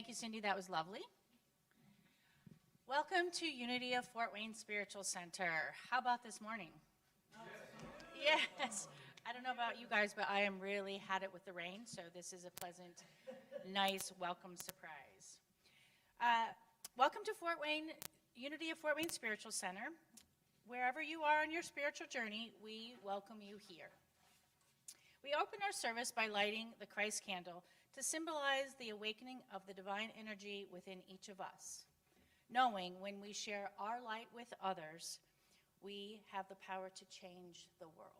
Thank you, Cindy. That was lovely. Welcome to Unity of Fort Wayne Spiritual Center. How about this morning? Yes. I don't know about you guys, but I am really had it with the rain, so this is a pleasant, nice, welcome surprise. Welcome to Fort Wayne, Unity of Fort Wayne Spiritual Center. Wherever you are on your spiritual journey, we welcome you here. We open our service by lighting the Christ candle to symbolize the awakening of the divine energy within each of us, knowing when we share our light with others, we have the power to change the world.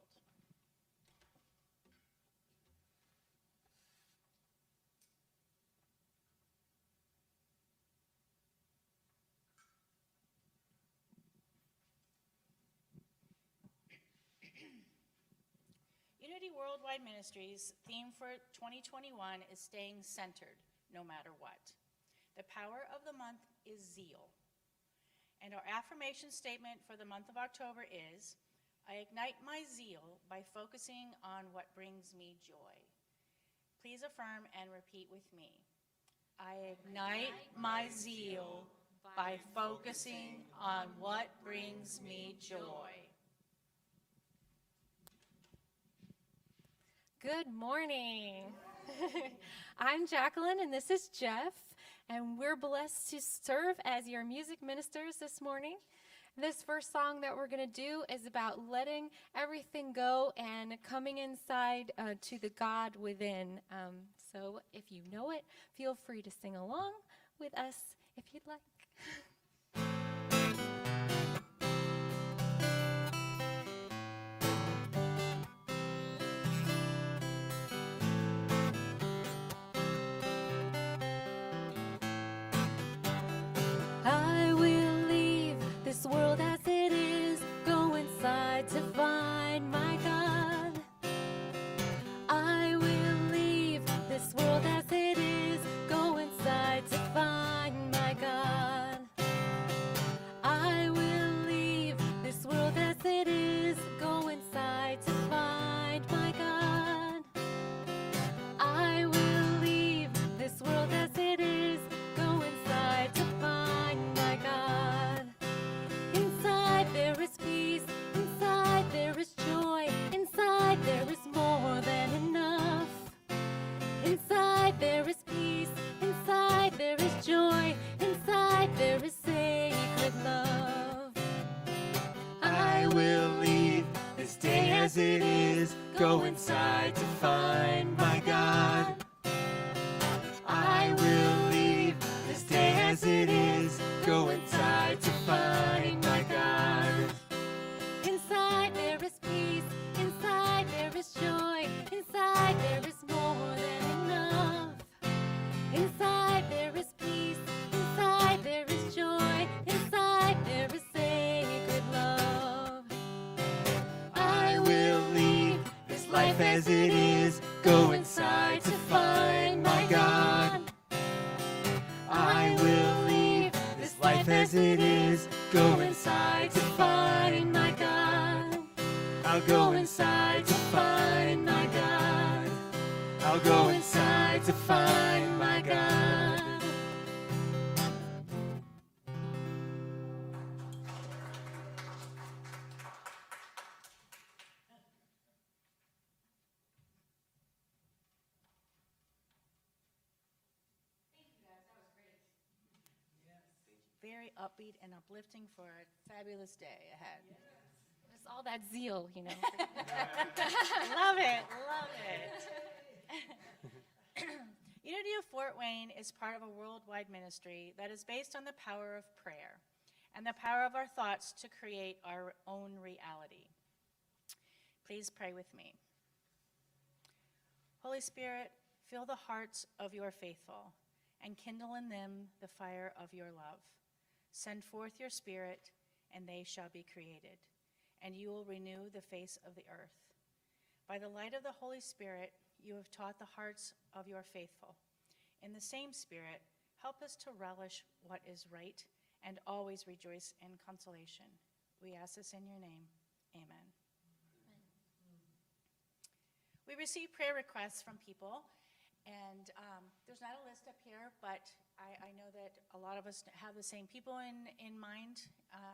Unity Worldwide Ministries' theme for 2021 is staying centered no matter what. The power of the month is zeal. And our affirmation statement for the month of October is, I ignite my zeal by focusing on what brings me joy. Please affirm and repeat with me. I ignite my zeal by focusing on what brings me joy. Good morning. I'm Jacqueline and this is Jeff, and we're blessed to serve as your music ministers this morning. This first song that we're going to do is about letting everything go and coming inside to the God within. So if you know it, feel free to sing along with us if you'd like. I will leave this world as it is, go inside to find my God. I will leave this world as it is, go inside to find my God. I will leave this world as it is, go inside to find my God. I will leave this world as it is, go inside to find my God. Inside there is peace, inside there is joy, inside there is more than enough. Inside there is peace, inside there is joy, inside there is sacred love. I will leave this day as it is, go inside to find my God. I will leave this day as it is, go inside to find my God. Inside there is peace, inside there is joy, inside there is more than enough. Inside there is peace, inside there is joy, inside there is sacred love. I will leave this life as it is, go inside to find my God. I will leave this life as it is, go inside to find my God. I'll go inside to find my God. I'll go inside to find my God. Very upbeat and uplifting for a fabulous day ahead. It's all that zeal, you know. Love it, love it. Unity of Fort Wayne is part of a worldwide ministry that is based on the power of prayer and the power of our thoughts to create our own reality. Please pray with me. Holy Spirit, fill the hearts of your faithful and kindle in them the fire of your love. Send forth your Spirit, and they shall be created, and you will renew the face of the earth. By the light of the Holy Spirit, you have taught the hearts of your faithful. In the same Spirit, help us to relish what is right and always rejoice in consolation. We ask this in your name. Amen. We receive prayer requests from people, And there's not a list up here, but I know that a lot of us have the same people in mind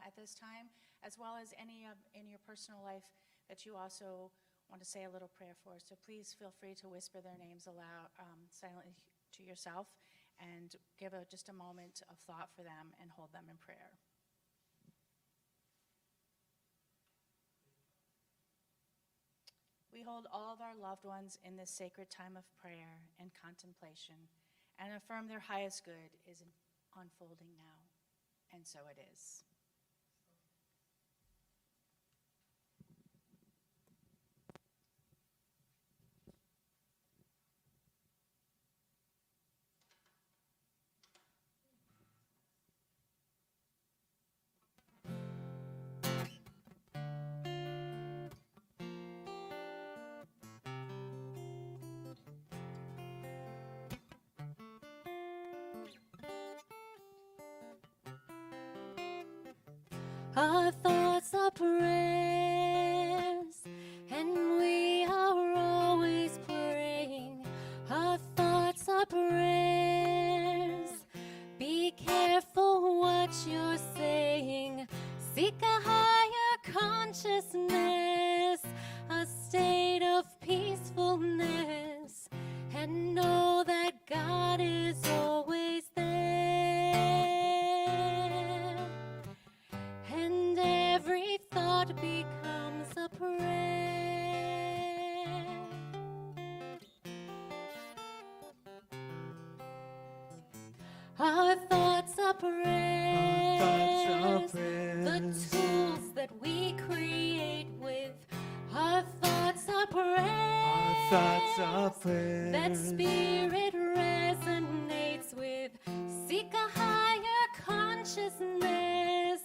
at this time, as well as any in your personal life that you also want to say a little prayer for. So please feel free to whisper their names aloud, silently to yourself, and give just a moment of thought for them and hold them in prayer. We hold all of our loved ones in this sacred time of prayer and contemplation and affirm their highest good is unfolding now, and so it is. Our thoughts are prayers, and we are always praying. Our thoughts are prayers. Be careful what you're saying. Seek a higher consciousness, a state of peacefulness, and know that God is always there. And every thought becomes a prayer. Our thoughts are prayers. The tools that we create with. Our thoughts are prayers. That spirit resonates with. Seek a higher consciousness,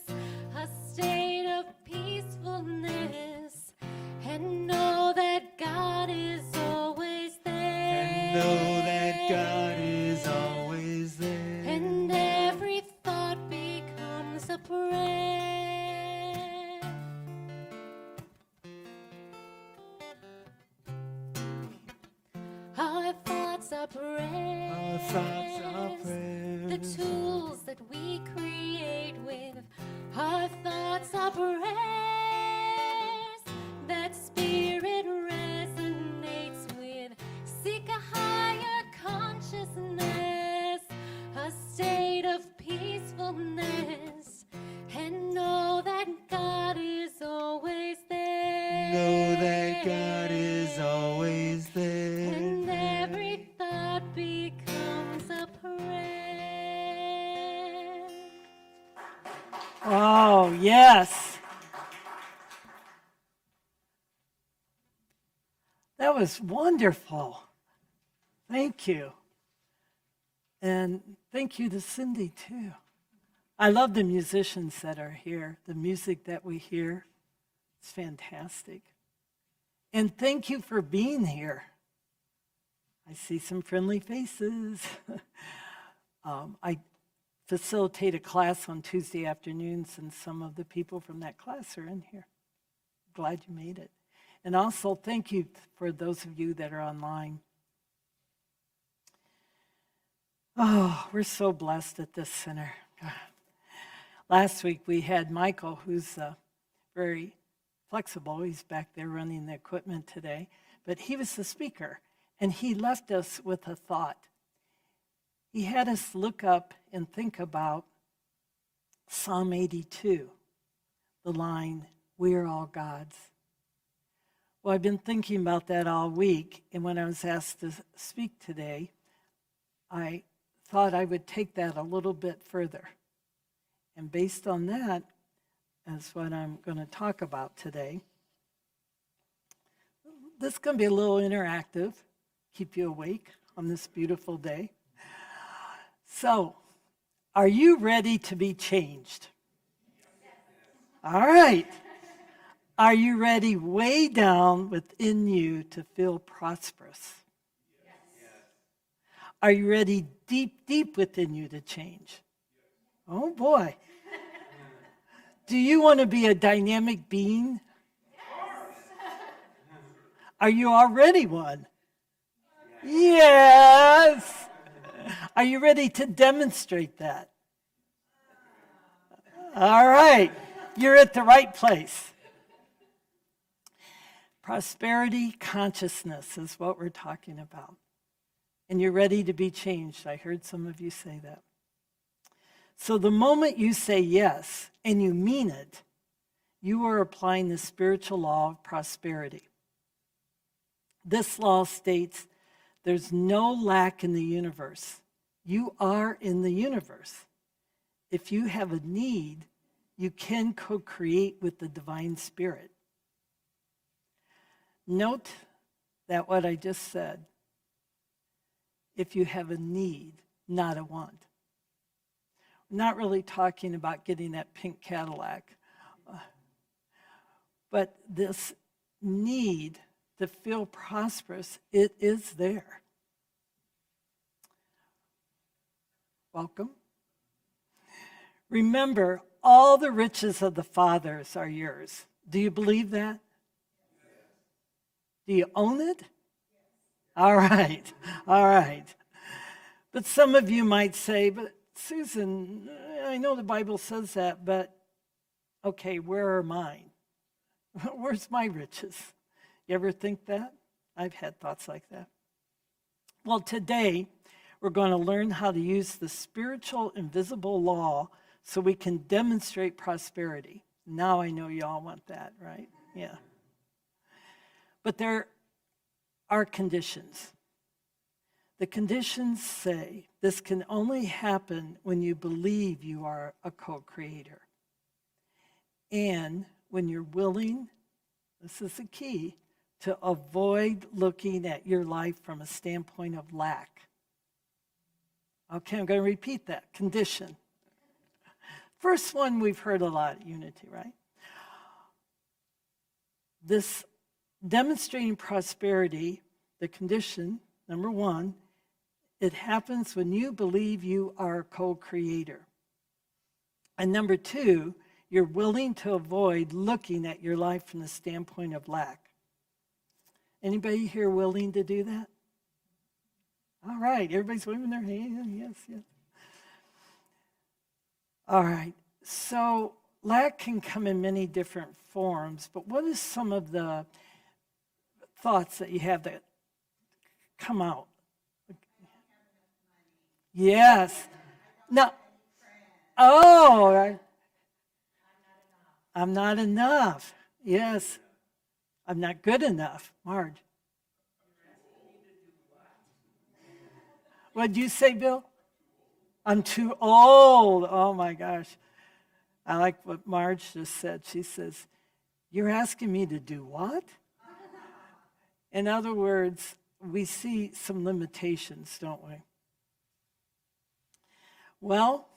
a state of peacefulness, and know that God is always there. And every thought becomes a prayer. Our thoughts are prayers. The tools that we create with. Our thoughts are prayers. That spirit resonates with. Seek a higher consciousness, a state of peacefulness, and know that God is always there. And every thought becomes a prayer. Oh, yes. That was wonderful. Thank you. And thank you to Cindy, too. I love the musicians that are here, the music that we hear. It's fantastic. And thank you for being here. I see some friendly faces. I facilitate a class on Tuesday afternoons, and some of the people from that class are in here. Glad you made it. And also, thank you for those of you that are online. Oh, we're so blessed at this center. Last week we had Michael, who's very flexible. He's back there running the equipment today. But he was the speaker, and he left us with a thought. He had us look up and think about Psalm 82, the line, "We are all God's." Well, I've been thinking about that all week, and when I was asked to speak today, I thought I would take that a little bit further. And based on that, that's what I'm going to talk about today. This is going to be a little interactive, keep you awake on this beautiful day. So, are you ready to be changed? All right. Are you ready way down within you to feel prosperous? Are you ready deep, deep within you to change? Oh boy. Do you want to be a dynamic being? Are you already one? Yes. Are you ready to demonstrate that? All right. You're at the right place. Prosperity consciousness is what we're talking about. And you're ready to be changed. I heard some of you say that. So the moment you say yes and you mean it, you are applying the spiritual law of prosperity. This law states there's no lack in the universe. You are in the universe. If you have a need, you can co-create with the divine spirit. Note that what I just said, if you have a need, not a want. I'm not really talking about getting that pink Cadillac, but this need to feel prosperous, it is there. Welcome. Remember, all the riches of the fathers are yours. Do you believe that? Do you own it? All right, all right. But some of you might say, but Susan, I know the Bible says that, but okay, where are mine? Where's my riches? You ever think that? I've had thoughts like that. Well, today we're going to learn how to use the spiritual invisible law so we can demonstrate prosperity. Now I know you all want that, right? Yeah. But there are conditions. The conditions say this can only happen when you believe you are a co-creator. And when you're willing, this is the key, to avoid looking at your life from a standpoint of lack. Okay, I'm going to repeat that. Condition. First one we've heard a lot at Unity, right? This demonstrating prosperity, the condition, number one, it happens when you believe you are a co-creator. And number two, you're willing to avoid looking at your life from the standpoint of lack. Anybody here willing to do that? All right, everybody's waving their hand. Yes, yes. All right, so lack can come in many different forms, but what is some of the thoughts that you have that come out? Yes. No. Oh, I'm not enough. Yes. I'm not good enough. Marge. What'd you say, Bill? I'm too old. Oh my gosh. I like what Marge just said. She says, "You're asking me to do what?" In other words, we see some limitations, don't we? Well,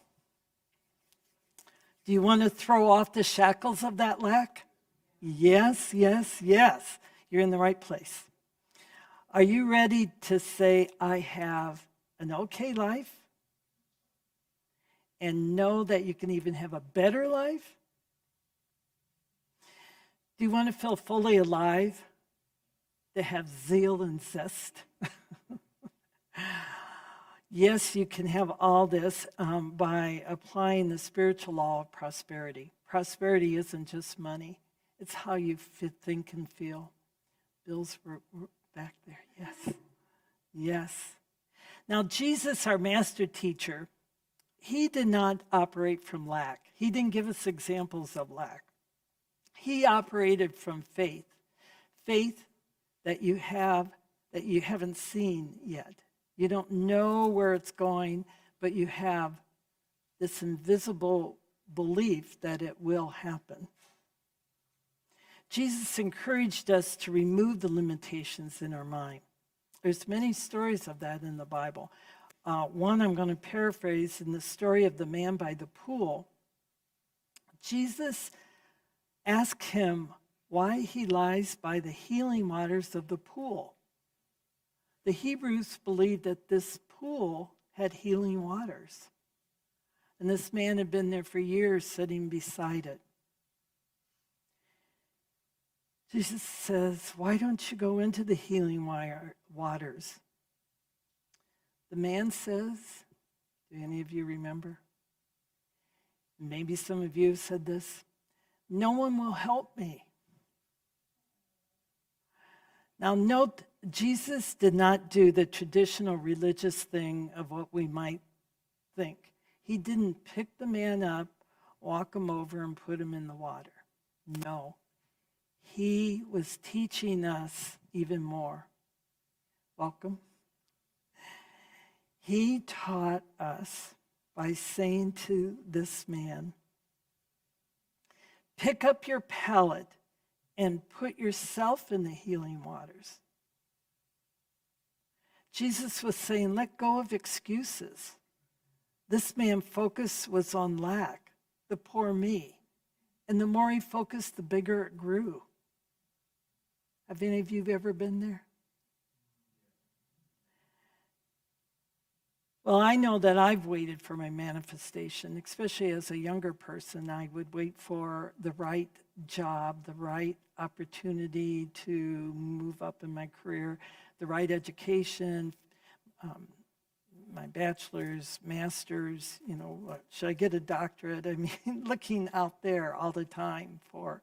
do you want to throw off the shackles of that lack? Yes, yes, yes. You're in the right place. Are you ready to say, I have an okay life, and know that you can even have a better life? Do you want to feel fully alive, to have zeal and zest? Yes, you can have all this by applying the spiritual law of prosperity. Prosperity isn't just money. It's how you think and feel. Bill's back there. Yes. Yes. Now, Jesus, our master teacher, he did not operate from lack. He didn't give us examples of lack. He operated from faith. Faith that you have that you haven't seen yet. You don't know where it's going, but you have this invisible belief that it will happen. Jesus encouraged us to remove the limitations in our mind. There's many stories of that in the Bible. One I'm going to paraphrase in the story of the man by the pool. Jesus asked him why he lies by the healing waters of the pool. The Hebrews believed that this pool had healing waters. And this man had been there for years sitting beside it. Jesus says, why don't you go into the healing waters? The man says, do any of you remember? Maybe some of you have said this, no one will help me. Now note, Jesus did not do the traditional religious thing of what we might think. He didn't pick the man up, walk him over, and put him in the water. No. He was teaching us even more. Welcome. He taught us by saying to this man, pick up your pallet and put yourself in the healing waters. Jesus was saying, let go of excuses. This man's focus was on lack, the poor me. And the more he focused, the bigger it grew. Have any of you ever been there? Well, I know that I've waited for my manifestation, especially as a younger person. I would wait for the right job, the right opportunity to move up in my career, the right education, my bachelor's, master's, should I get a doctorate? I mean, looking out there all the time for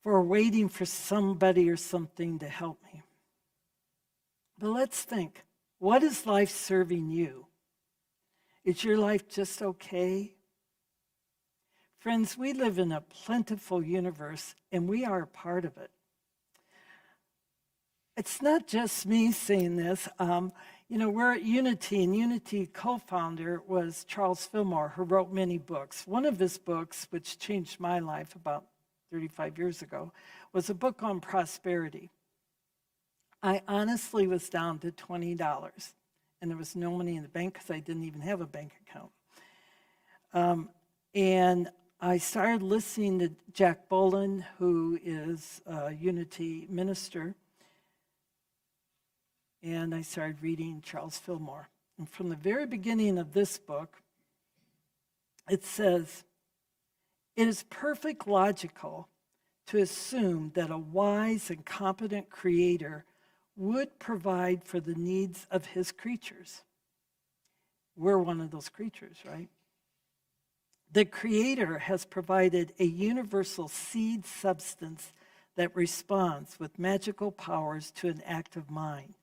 waiting for somebody or something to help me. But let's think, what is life serving you? Is your life just okay? Friends, we live in a plentiful universe, and we are a part of it. It's not just me saying this. We're at Unity, and Unity co-founder was Charles Fillmore, who wrote many books. One of his books, which changed my life about 35 years ago, was a book on prosperity. I honestly was down to $20, and there was no money in the bank because I didn't even have a bank account. And I started listening to Jack Boland, who is a Unity minister, and I started reading Charles Fillmore. And from the very beginning of this book, it says, it is perfectly logical to assume that a wise and competent creator would provide for the needs of his creatures. We're one of those creatures, right? The Creator has provided a universal seed substance that responds with magical powers to an active mind,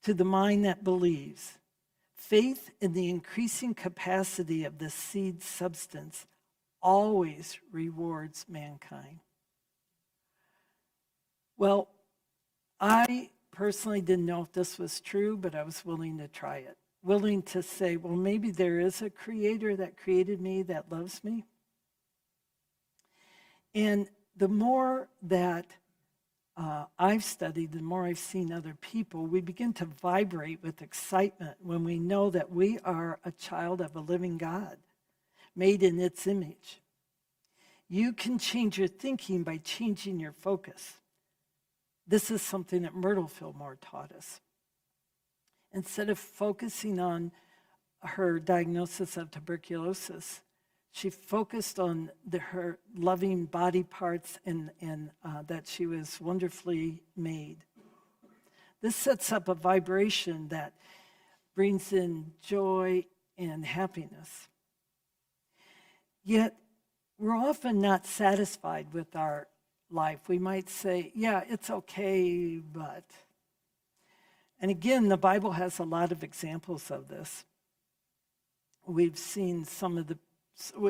to the mind that believes. Faith in the increasing capacity of this seed substance always rewards mankind. Well, I personally didn't know if this was true, but I was willing to try it. Willing to say, well, maybe there is a creator that created me, that loves me. And the more that I've studied, the more I've seen other people, we begin to vibrate with excitement when we know that we are a child of a living God, made in its image. You can change your thinking by changing your focus. This is something that Myrtle Fillmore taught us. Instead of focusing on her diagnosis of tuberculosis, she focused on her loving body parts and that she was wonderfully made. This sets up a vibration that brings in joy and happiness. Yet, we're often not satisfied with our life. We might say, yeah, it's okay, but. And again, the Bible has a lot of examples of this. We've seen some of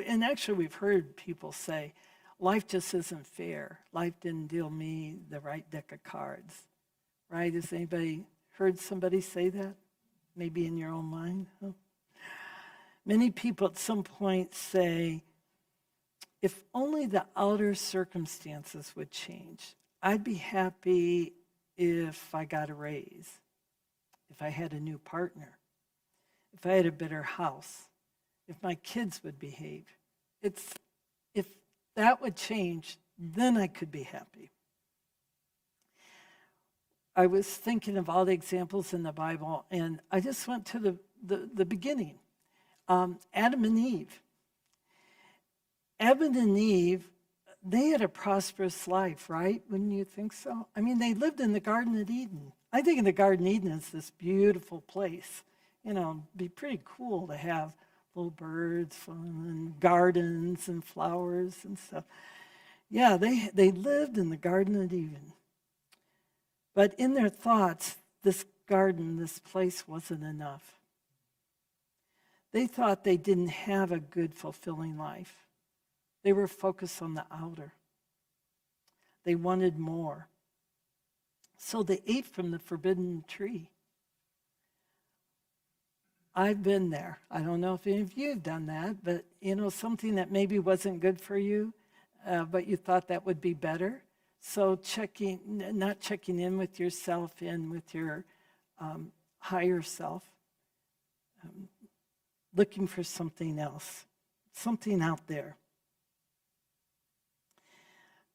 and actually we've heard people say, life just isn't fair. Life didn't deal me the right deck of cards, right? Has anybody heard somebody say that? Maybe in your own mind? Huh? Many people at some point say, if only the outer circumstances would change, I'd be happy if I got a raise, if I had a new partner, if I had a better house, if my kids would behave. If that would change, then I could be happy. I was thinking of all the examples in the Bible, and I just went to the beginning. Adam and Eve. Adam and Eve, they had a prosperous life, right? Wouldn't you think so? I mean, they lived in the Garden of Eden. I think of the Garden of Eden as this beautiful place. You know, it'd be pretty cool to have little birds and gardens and flowers and stuff. Yeah, they lived in the Garden of Eden. But in their thoughts, this garden, this place wasn't enough. They thought they didn't have a good, fulfilling life. They were focused on the outer. They wanted more. So they ate from the forbidden tree. I've been there. I don't know if any of you have done that, but you know, something that maybe wasn't good for you, but you thought that would be better. So not checking in with yourself, in with your higher self, looking for something else, something out there.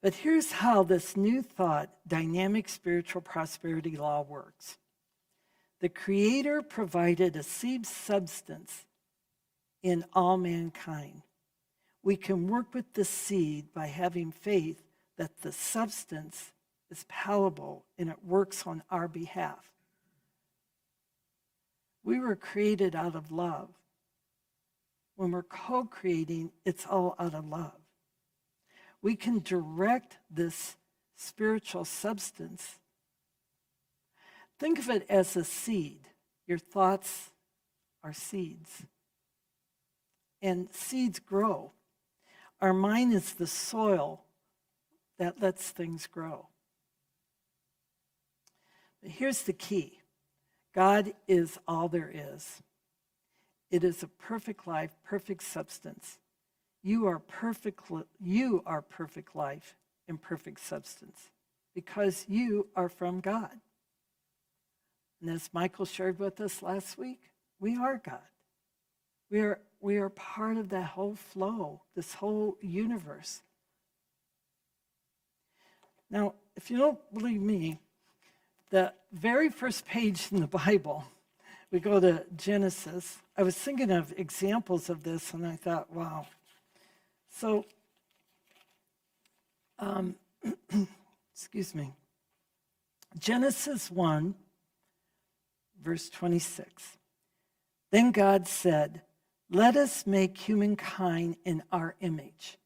But here's how this new thought, dynamic spiritual prosperity law, works. The Creator provided a seed substance in all mankind. We can work with the seed by having faith that the substance is palatable and it works on our behalf. We were created out of love. When we're co-creating, it's all out of love. We can direct this spiritual substance. Think of it as a seed. Your thoughts are seeds. And seeds grow. Our mind is the soil that lets things grow. But here's the key. God is all there is. It is a perfect life, perfect substance. You are perfect life and perfect substance because you are from God. And as Michael shared with us last week, we are God. We are part of that whole flow, this whole universe. Now, if you don't believe me, the very first page in the Bible, we go to Genesis. I was thinking of examples of this, and I thought, wow. So, excuse me. Genesis 1, verse 26. Then God said, "Let us make humankind in our image,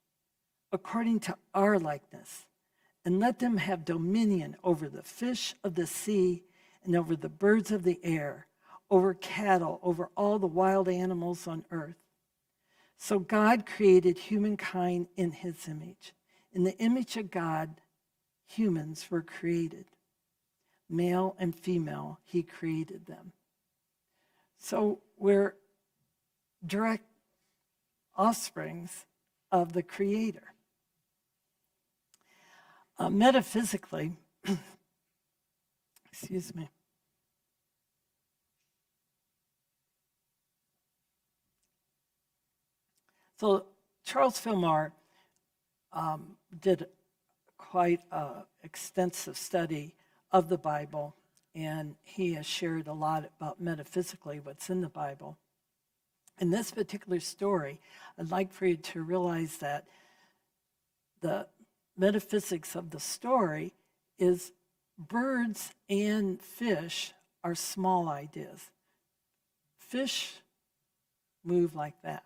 according to our likeness, and let them have dominion over the fish of the sea and over the birds of the air, over cattle, over all the wild animals on earth." So God created humankind in his image. In the image of God, humans were created. Male and female, he created them. So we're direct offsprings of the Creator. Metaphysically, excuse me. So Charles Fillmore did quite an extensive study of the Bible, and he has shared a lot about metaphysically what's in the Bible. In this particular story, I'd like for you to realize that the metaphysics of the story is birds and fish are small ideas. Fish move like that.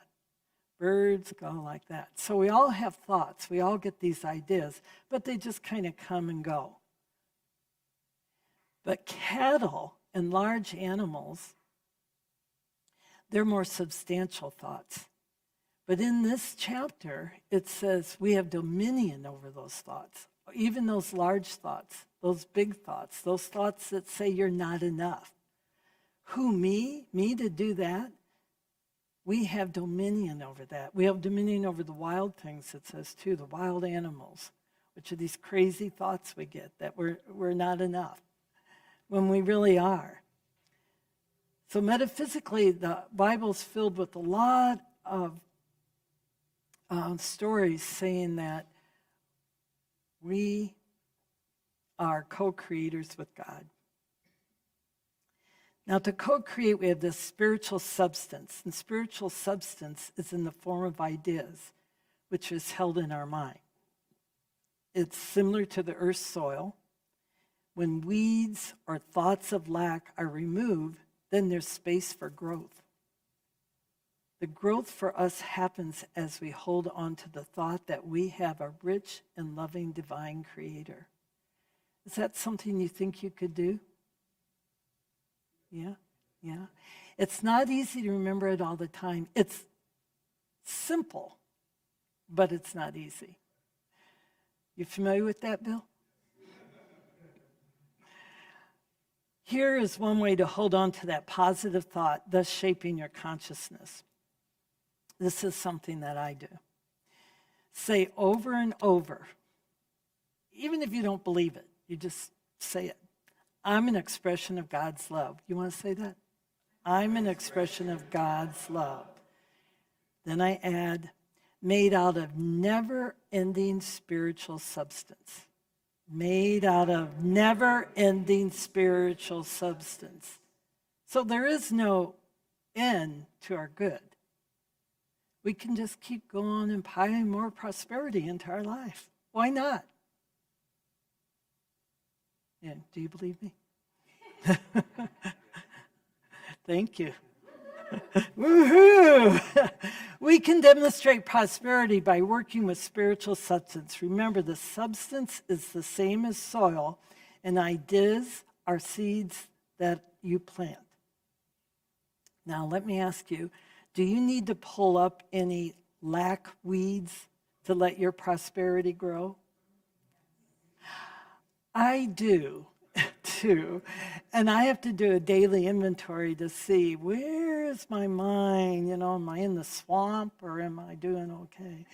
Birds go like that. So we all have thoughts. We all get these ideas, but they just kind of come and go. But cattle and large animals, they're more substantial thoughts. But in this chapter, it says we have dominion over those thoughts, even those large thoughts, those big thoughts, those thoughts that say you're not enough. Who, me? Me to do that? We have dominion over that. We have dominion over the wild things, it says too, the wild animals, which are these crazy thoughts we get that we're not enough when we really are. So metaphysically, the Bible's filled with a lot of stories saying that we are co-creators with God. Now, to co-create, we have this spiritual substance, and spiritual substance is in the form of ideas, which is held in our mind. it's similar to the earth's soil. When weeds or thoughts of lack are removed, then there's space for growth. The growth for us happens as we hold on to the thought that we have a rich and loving divine creator. Is that something you think you could do? Yeah, yeah. It's not easy to remember it all the time. It's simple, but it's not easy. You familiar with that, Bill? Here is one way to hold on to that positive thought, thus shaping your consciousness. This is something that I do. Say over and over, even if you don't believe it, you just say it. I'm an expression of God's love. You want to say that? I'm an expression of God's love. Then I add, made out of never-ending spiritual substance. Made out of never-ending spiritual substance. So there is no end to our good. We can just keep going and piling more prosperity into our life. Why not? Yeah, do you believe me? Thank you. Woohoo! We can demonstrate prosperity by working with spiritual substance. Remember, the substance is the same as soil, and ideas are seeds that you plant. Now, let me ask you, do you need to pull up any lack weeds to let your prosperity grow? I do. Too. And I have to do a daily inventory to see, where is my mind? You know, am I in the swamp or am I doing okay?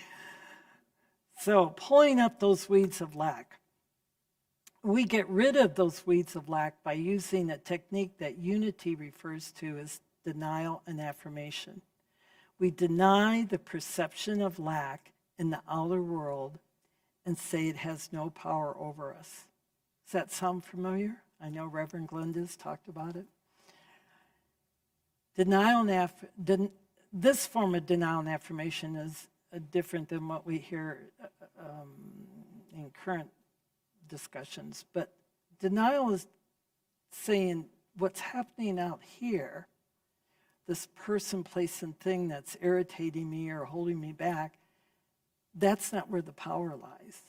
So pulling up those weeds of lack. We get rid of those weeds of lack by using a technique that Unity refers to as denial and affirmation. We deny the perception of lack in the outer world and say it has no power over us. Does that sound familiar? I know Reverend Glenda's talked about it. This form of denial and affirmation is different than what we hear in current discussions. But denial is saying what's happening out here, this person, place, and thing that's irritating me or holding me back, that's not where the power lies.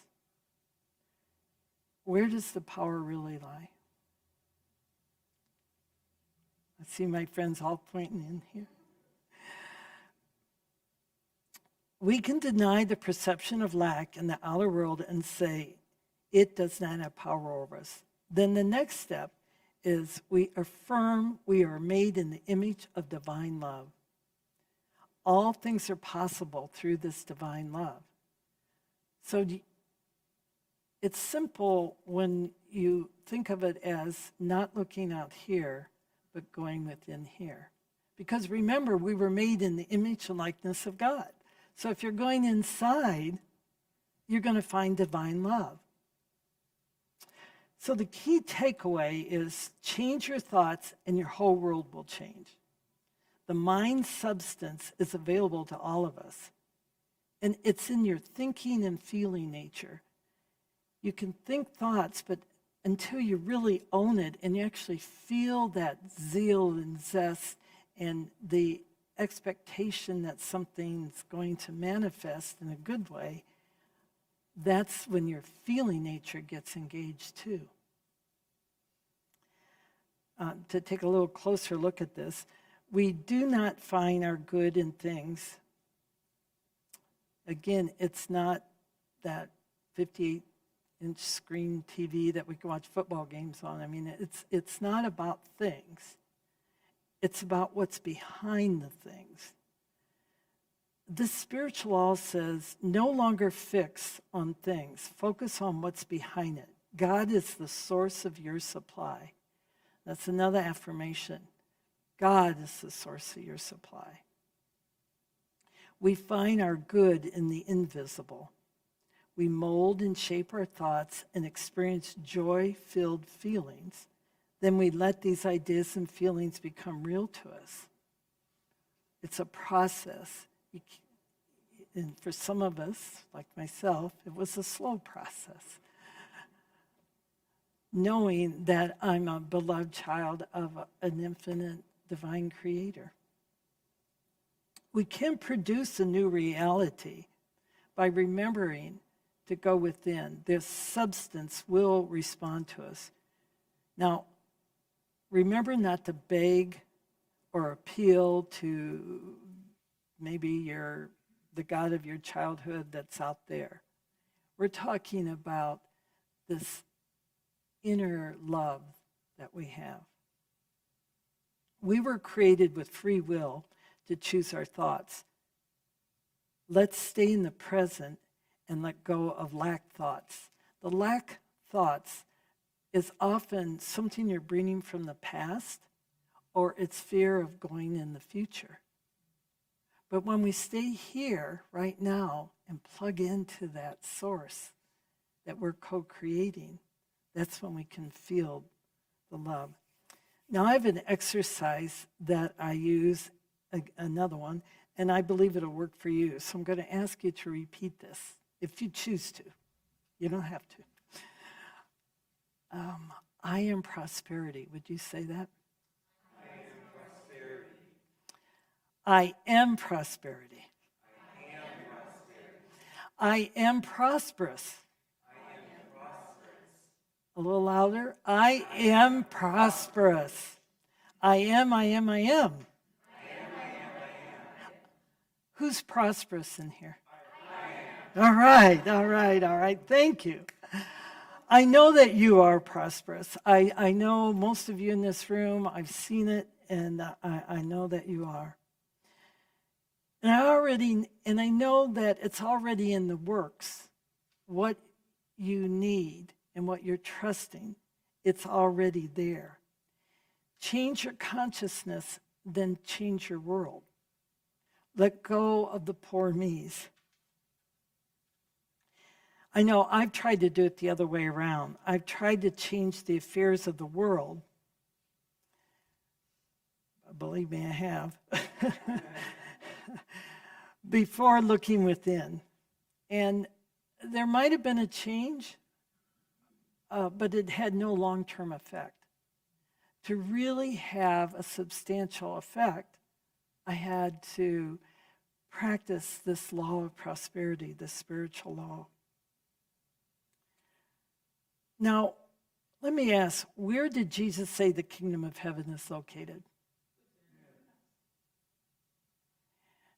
Where does the power really lie? I see my friends all pointing in here. We can deny the perception of lack in the outer world and say it does not have power over us. Then the next step is we affirm we are made in the image of divine love. All things are possible through this divine love. So it's simple when you think of it as not looking out here, but going within here. Because remember, we were made in the image and likeness of God. So if you're going inside, you're going to find divine love. So the key takeaway is change your thoughts and your whole world will change. The mind substance is available to all of us. And it's in your thinking and feeling nature. You can think thoughts, but until you really own it and you actually feel that zeal and zest and the expectation that something's going to manifest in a good way, that's when your feeling nature gets engaged too. To take a little closer look at this, we do not find our good in things. Again, it's not that 58-inch screen TV that we can watch football games on. I mean, it's not about things. It's about what's behind the things. This spiritual law says, no longer fix on things. Focus on what's behind it. God is the source of your supply. That's another affirmation. God is the source of your supply. We find our good in the invisible. We mold and shape our thoughts and experience joy-filled feelings. Then we let these ideas and feelings become real to us. It's a process. and for some of us, like myself, it was a slow process. Knowing that I'm a beloved child of an infinite divine creator. We can produce a new reality by remembering to go within. This substance will respond to us. Now, remember not to beg or appeal to maybe the God of your childhood that's out there. We're talking about this inner love that we have. We were created with free will to choose our thoughts. Let's stay in the present and let go of lack thoughts. The lack thoughts is often something you're bringing from the past, or it's fear of going in the future. But when we stay here right now and plug into that source that we're co-creating, that's when we can feel the love. Now I have an exercise that I use, another one, and I believe it'll work for you. So I'm going to ask you to repeat this, if you choose to. You don't have to. I am prosperity. Would you say that? I am prosperity. I am prosperous. A little louder. I am prosperous. I am. Who's prosperous in here? All right. Thank you. I know that you are prosperous. I know most of you in this room, I've seen it, and I know that you are. And I know that it's already in the works. What you need and what you're trusting, it's already there. Change your consciousness, then change your world. Let go of the poor me's. I know I've tried to do it the other way around. I've tried to change the affairs of the world. Believe me, I have. Before looking within. And there might have been a change, but it had no long-term effect. To really have a substantial effect, I had to practice this law of prosperity, this spiritual law. Now, let me ask, where did Jesus say the kingdom of heaven is located?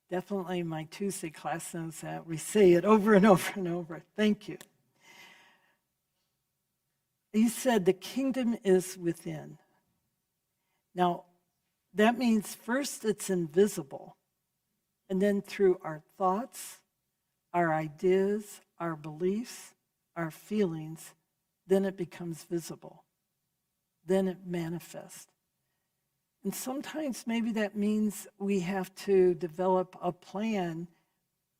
Definitely my Tuesday class knows that. We say it over and over and over. Thank you. He said the kingdom is within. Now, that means first it's invisible, and then through our thoughts, our ideas, our beliefs, our feelings, then it becomes visible. Then it manifests. And sometimes maybe that means we have to develop a plan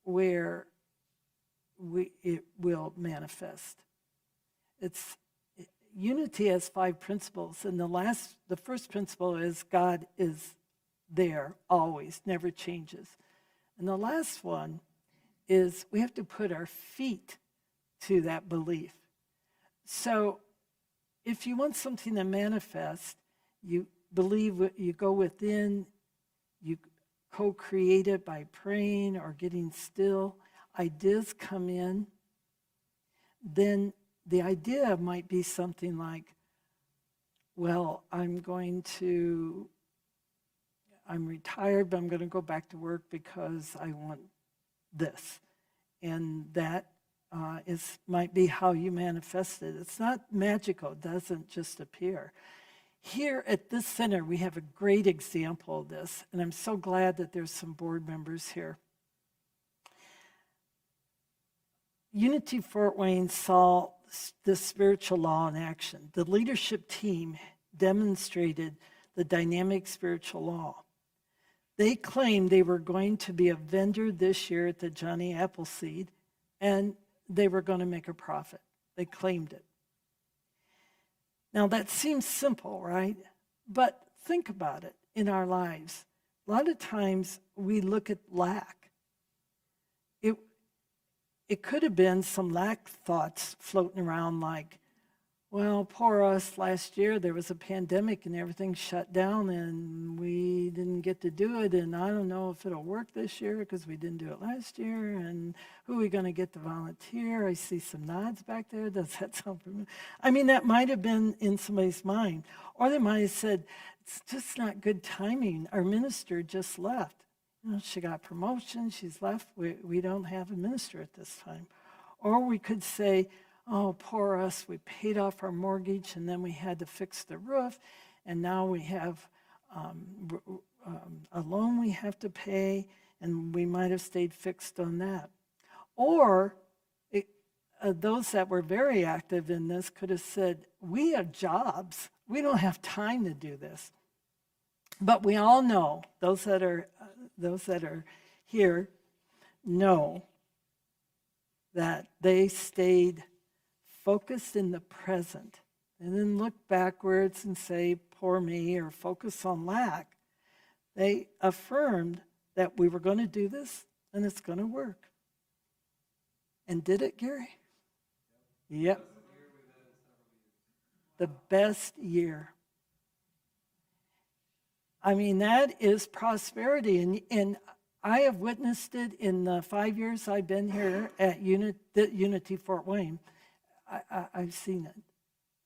where it will manifest. Unity has 5 principles, and the first principle is God is there always, never changes. And the last one is we have to put our feet to that belief. So if you want something to manifest, you believe, you go within, you co-create it by praying or getting still. Ideas come in. Then the idea might be something like, well, I'm retired, but I'm going to go back to work because I want this. And that might be how you manifest it. It's not magical. It doesn't just appear. Here at this center, we have a great example of this, and I'm so glad that there's some board members here. Unity Fort Wayne saw this spiritual law in action. The leadership team demonstrated the dynamic spiritual law. They claimed they were going to be a vendor this year at the Johnny Appleseed, and they were going to make a profit. They claimed it. Now that seems simple, right? But think about it in our lives. A lot of times we look at lack. It it could have been some lack thoughts floating around like, well, poor us, last year there was a pandemic and everything shut down and we didn't get to do it, and I don't know if it'll work this year because we didn't do it last year, and who are we going to get to volunteer? I see some nods back there. Does that sound familiar? I mean, that might have been in somebody's mind. Or they might have said, it's just not good timing. Our minister just left. You know, she got promotion, she's left. We don't have a minister at this time. Or we could say, oh, poor us, we paid off our mortgage and then we had to fix the roof, and now we have a loan we have to pay, and we might have stayed fixed on that. Or those that were very active in this could have said, we have jobs, we don't have time to do this. But we all know, those that are here know that they stayed focused in the present and then look backwards and say, poor me, or focus on lack. They affirmed that we were going to do this and it's going to work. And did it, Gary? Yep. The best year. I mean, that is prosperity. And I have witnessed it in the 5 years I've been here at Unity Fort Wayne. I've seen it.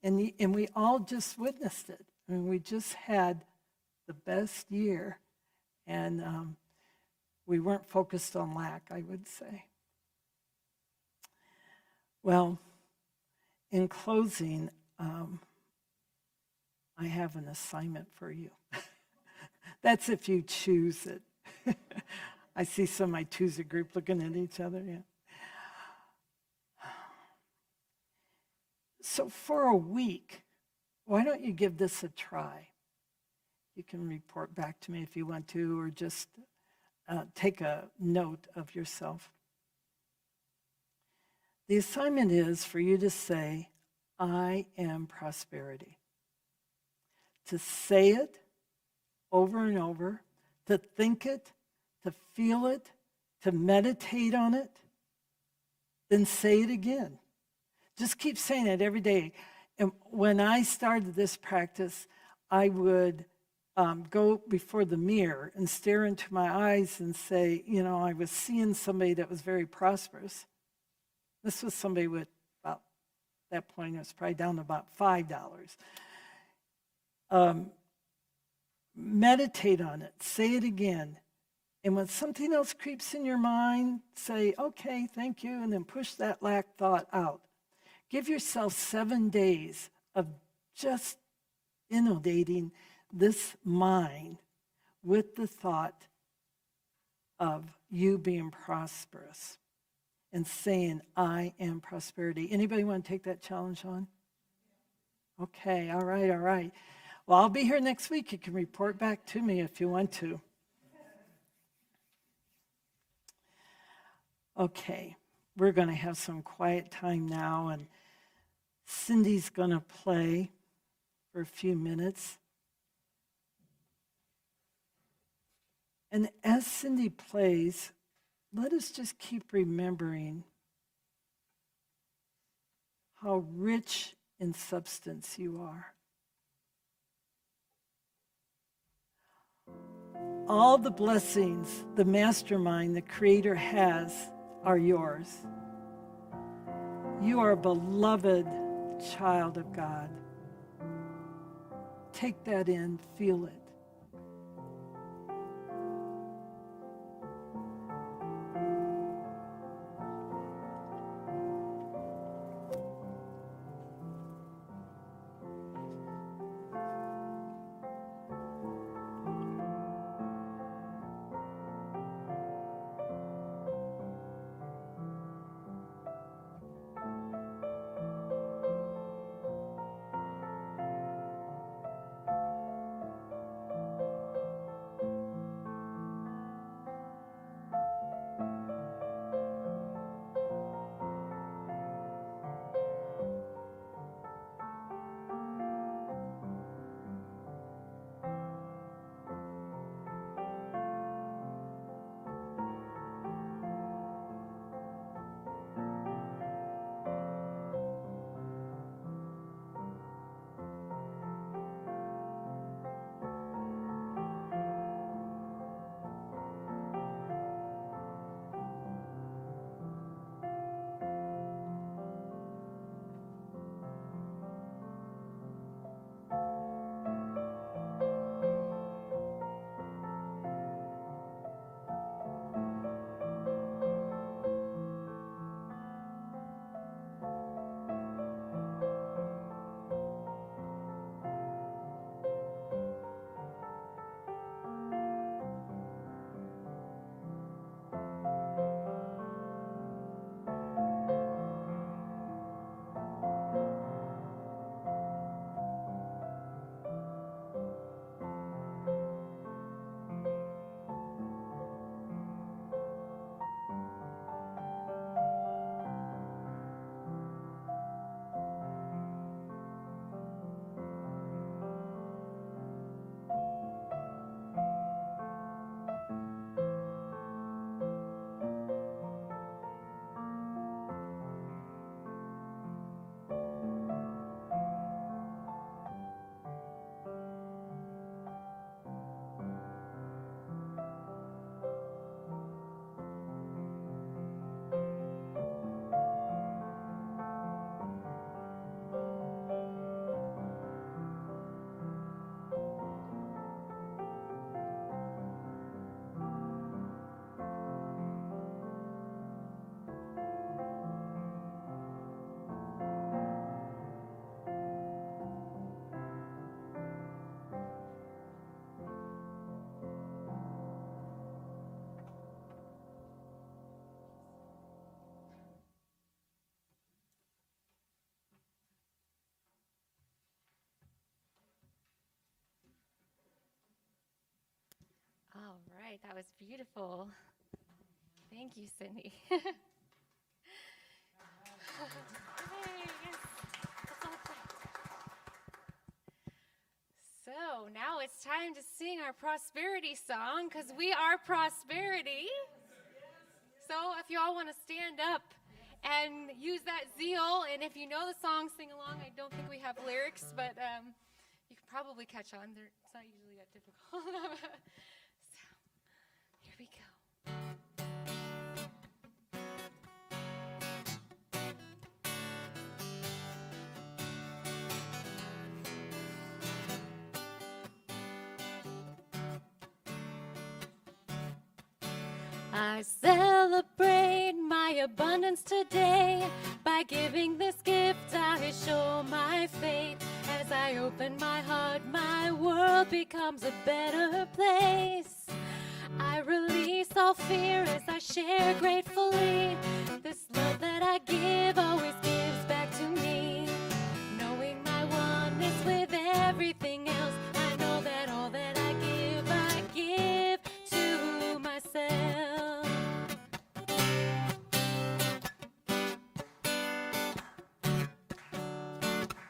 And we all just witnessed it. I mean, we just had the best year. And we weren't focused on lack, I would say. Well, in closing, I have an assignment for you. That's if you choose it. I see some of my Tuesday group looking at each other. Yeah. So for a week, why don't you give this a try? You can report back to me if you want to, or just take a note of yourself. The assignment is for you to say, I am prosperity. To say it over and over, to think it, to feel it, to meditate on it, then say it again. Just keep saying it every day. And when I started this practice, I would go before the mirror and stare into my eyes and say, you know, I was seeing somebody that was very prosperous. This was somebody with about, that point, it was probably down to about $5. Meditate on it, say it again. And when something else creeps in your mind, say, okay, thank you, and then push that lack thought out. Give yourself 7 days of just inundating this mind with the thought of you being prosperous and saying, I am prosperity. Anybody want to take that challenge on? Okay, all right. Well, I'll be here next week. You can report back to me if you want to. Okay, we're going to have some quiet time now, and Cindy's going to play for a few minutes. And as Cindy plays, let us just keep remembering how rich in substance you are. All the blessings the mastermind, the Creator has, are yours. You are a beloved child of God. Take that in, feel it. right, that was beautiful. Thank you, Cindy. Yay, yes, that's all set. So now it's time to sing our prosperity song because we are prosperity. So if you all want to stand up and use that zeal, and if you know the song, sing along. I don't think we have lyrics, but you can probably catch on. It's not usually that difficult. So here we go. I celebrate my abundance today. By giving this gift, I show my faith. As I open my heart, my world becomes a better place. I release all fear as I share gratefully. This love that I give always gives back to me. Knowing my oneness with everything else, I know that all that I give to myself.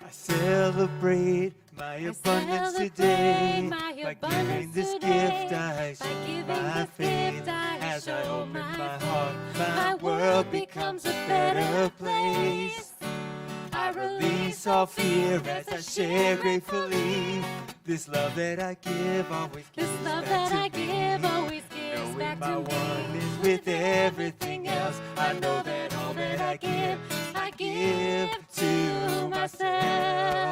I celebrate my abundance today. By giving this gift, I show my faith. As I open my heart, my world becomes a better place. I release all fear as I share gratefully. This love that I give always gives This love back that I to me. give always gives Knowing back my to one me. is with everything else, I know that all that I give to myself.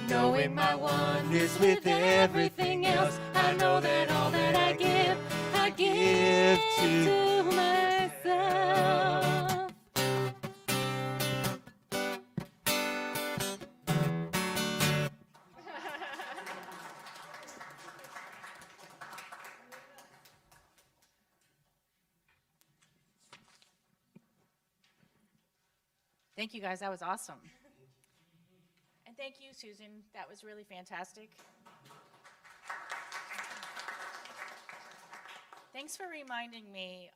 Knowing my one is with everything else, I know that all that I give to myself. Thank you, guys. That was awesome. And thank you, Susan. That was really fantastic. Thanks for reminding me.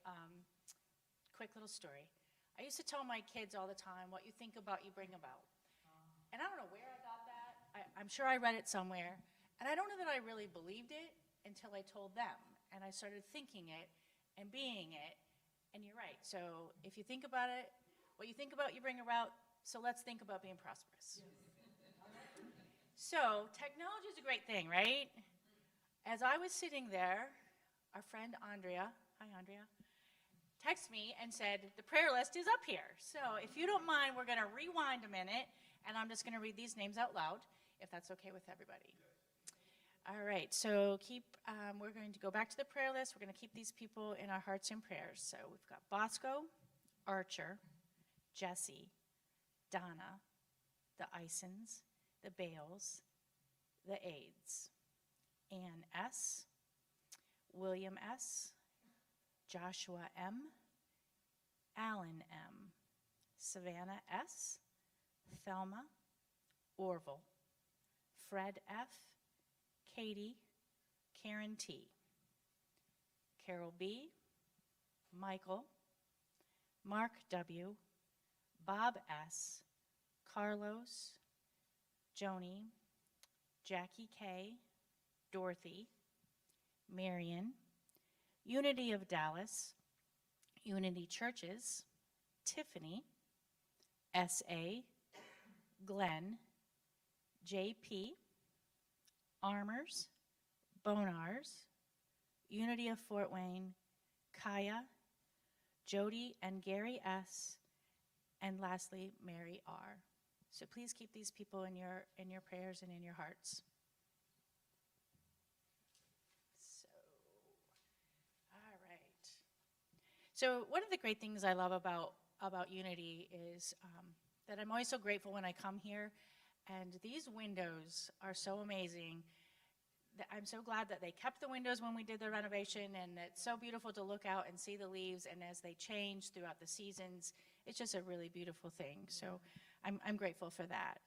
Quick little story. I used to tell my kids all the time, what you think about, you bring about. And I don't know where I got that. I'm sure I read it somewhere. And I don't know that I really believed it until I told them. And I started thinking it and being it. And you're right. So if you think about it, what you think about, you bring about. So let's think about being prosperous. So technology is a great thing, right? As I was sitting there, our friend Andrea, hi Andrea, texted me and said, the prayer list is up here. So if you don't mind, we're going to rewind a minute, and I'm just going to read these names out loud, if that's okay with everybody. All right, so we're going to go back to the prayer list. We're going to keep these people in our hearts and prayers. So we've got Bosco, Archer, Jesse, Donna, the Isons, the Bales, the Aids, Ann S., William S., Joshua M., Alan M., Savannah S., Thelma, Orville, Fred F., Katie, Karen T., Carol B., Michael, Mark W., Bob S., Carlos, Joni, Jackie K., Dorothy, Marion, Unity of Dallas, Unity Churches, Tiffany, S.A., Glenn, J.P., Armors, Bonars, Unity of Fort Wayne, Kaya, Jody and Gary S., and lastly, Mary R. So please keep these people in your prayers and in your hearts. So, all right. So one of the great things I love about Unity is that I'm always so grateful when I come here, and these windows are so amazing. I'm so glad that they kept the windows when we did the renovation, and it's so beautiful to look out and see the leaves, and as they change throughout the seasons, it's just a really beautiful thing. So I'm grateful for that.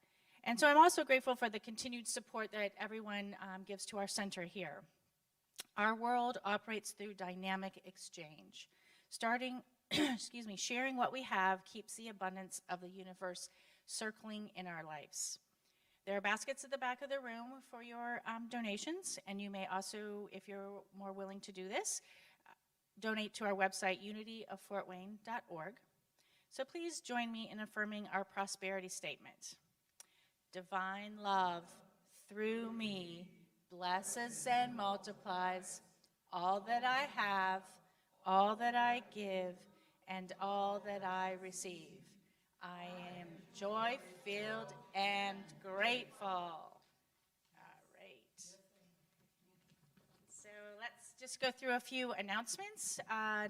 And so I'm also grateful for the continued support that everyone gives to our center here. Our world operates through dynamic exchange. Starting, sharing what we have keeps the abundance of the universe circling in our lives. There are baskets at the back of the room for your donations, and you may also, if you're more willing to do this, donate to our website, unityoffortwayne.org. So please join me in affirming our prosperity statement. Divine love through me blesses and multiplies all that I have, all that I give, and all that I receive. I am joy-filled and grateful. All right. So let's just go through a few announcements.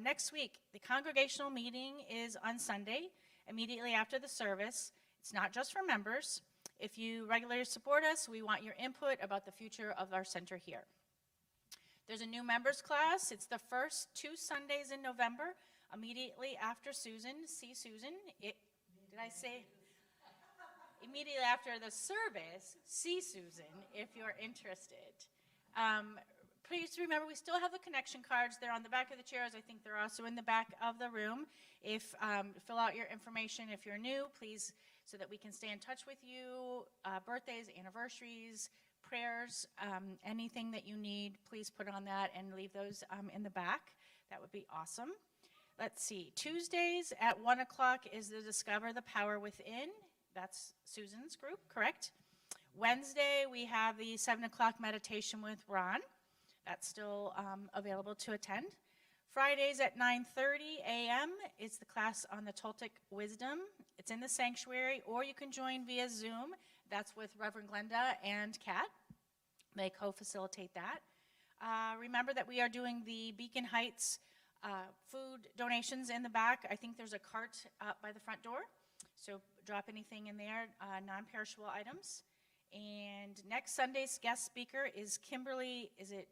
Next week, the congregational meeting is on Sunday, immediately after the service. It's not just for members. If you regularly support us, we want your input about the future of our center here. There's a new members class. It's the first 2 Sundays in November, immediately after Susan. See Susan. Did I say? Immediately after the service, see Susan if you're interested. Please remember, we still have the connection cards. They're on the back of the chairs. I think they're also in the back of the room. Fill out your information if you're new, please, so that we can stay in touch with you. Birthdays, anniversaries, prayers, anything that you need, please put on that and leave those in the back. That would be awesome. Let's see. Tuesdays at 1 o'clock is the Discover the Power Within. That's Susan's group, correct? Wednesday, we have the 7 o'clock meditation with Ron. That's still available to attend. Fridays at 9:30 a.m. is the class on the Toltec Wisdom. It's in the sanctuary, or you can join via Zoom. That's with Reverend Glenda and Kat. They co-facilitate that. Remember that we are doing the Beacon Heights food donations in the back. I think there's a cart by the front door, so drop anything in there, non-perishable items. And next Sunday's guest speaker is Kimberly, is it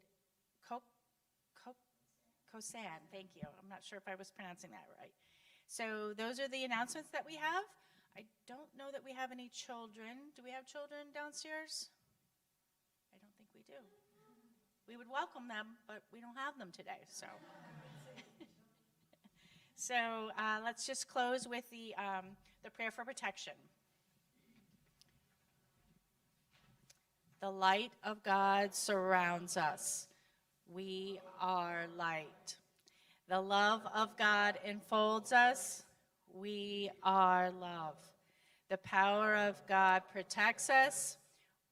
Kosan? Thank you. I'm not sure if I was pronouncing that right. So those are the announcements that we have. I don't know that we have any children. Do we have children downstairs? I don't think we do. We would welcome them, but we don't have them today, so. So let's just close with the prayer for protection. The light of God surrounds us. We are light. The love of God enfolds us. We are love. The power of God protects us.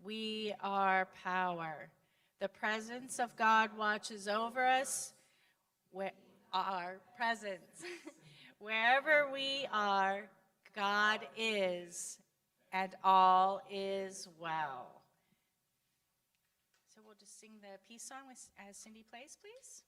We are power. The presence of God watches over us. Our presence. Wherever we are, God is, and all is well. So we'll just sing the peace song as Cindy plays, please.